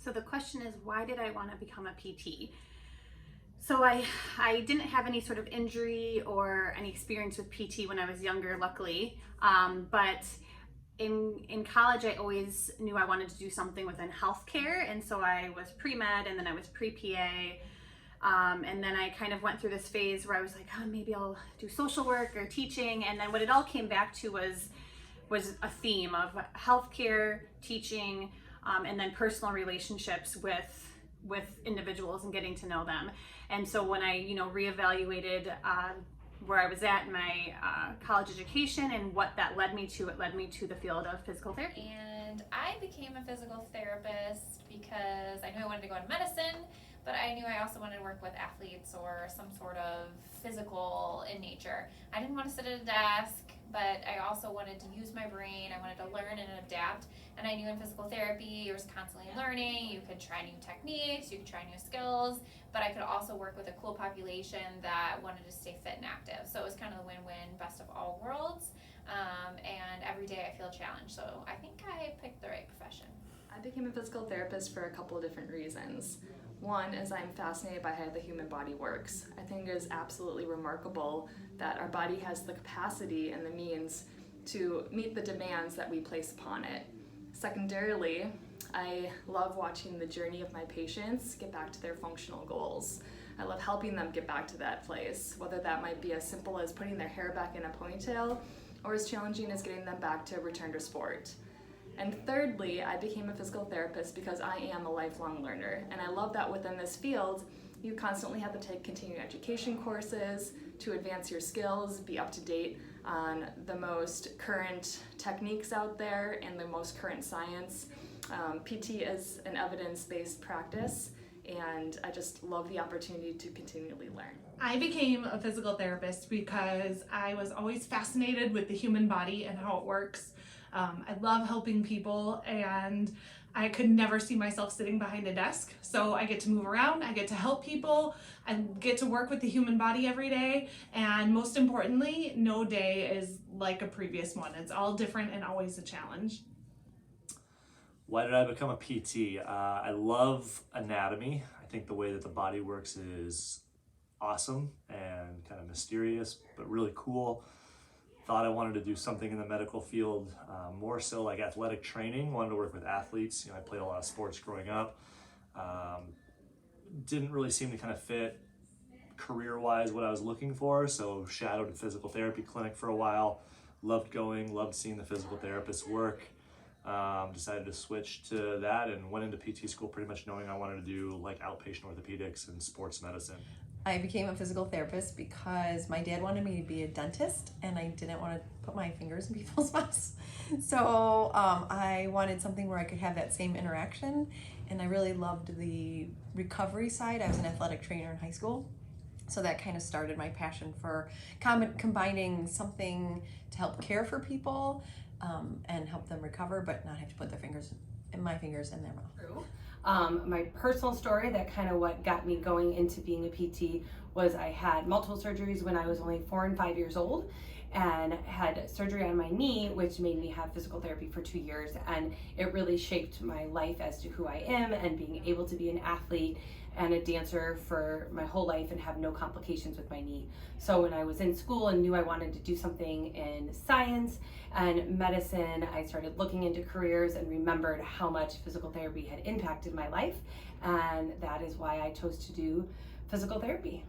So the question is, why did I want to become a PT? So I didn't have any sort of injury or any experience with PT when I was younger, luckily. But in college, I always knew I wanted to do something within healthcare. And so I was pre-med and then I was pre-PA. And then I kind of went through this phase where I was like, oh, maybe I'll do social work or teaching. And then what it all came back to was a theme of healthcare, teaching, and then personal relationships with individuals and getting to know them. And so when I, reevaluated where I was at in my college education and what that led me to, it led me to the field of physical therapy. And I became a physical therapist because I knew I wanted to go into medicine, but I knew I also wanted to work with athletes or some sort of physical in nature. I didn't want to sit at a desk, but I also wanted to use my brain. I wanted to learn and adapt. And I knew in physical therapy, you was constantly learning. You could try new techniques, you could try new skills, but I could also work with a cool population that wanted to stay fit and active. So it was kind of the win-win, best of all worlds. And every day I feel challenged. So I think I picked the right profession. I became a physical therapist for a couple of different reasons. One is I'm fascinated by how the human body works. I think it is absolutely remarkable that our body has the capacity and the means to meet the demands that we place upon it. Secondarily, I love watching the journey of my patients get back to their functional goals. I love helping them get back to that place, whether that might be as simple as putting their hair back in a ponytail or as challenging as getting them back to return to sport. And thirdly, I became a physical therapist because I am a lifelong learner. And I love that within this field, you constantly have to take continuing education courses to advance your skills, be up to date on the most current techniques out there and the most current science. PT is an evidence-based practice, and I just love the opportunity to continually learn. I became a physical therapist because I was always fascinated with the human body and how it works. I love helping people, and I could never see myself sitting behind a desk. So I get to move around, I get to help people, I get to work with the human body every day, and most importantly, no day is like a previous one. It's all different and always a challenge. Why did I become a PT? I love anatomy. I think the way that the body works is awesome and kind of mysterious, but really cool. Thought I wanted to do something in the medical field, more so like athletic training. Wanted to work with athletes. I played a lot of sports growing up. Didn't really seem to kind of fit career-wise what I was looking for, so shadowed a physical therapy clinic for a while. Loved going, loved seeing the physical therapists work. Decided to switch to that and went into PT school pretty much knowing I wanted to do like outpatient orthopedics and sports medicine. I became a physical therapist because my dad wanted me to be a dentist and I didn't want to put my fingers in people's mouths. So I wanted something where I could have that same interaction, and I really loved the recovery side. I was an athletic trainer in high school, so that kind of started my passion for combining something to help care for people and help them recover, but not have to put my fingers in their mouth. My personal story, that kind of what got me going into being a PT, was I had multiple surgeries when I was only 4 and 5 years old, and had surgery on my knee, which made me have physical therapy for 2 years, and it really shaped my life as to who I am, and being able to be an athlete and a dancer for my whole life and have no complications with my knee. So when I was in school and knew I wanted to do something in science and medicine, I started looking into careers and remembered how much physical therapy had impacted my life, and that is why I chose to do physical therapy.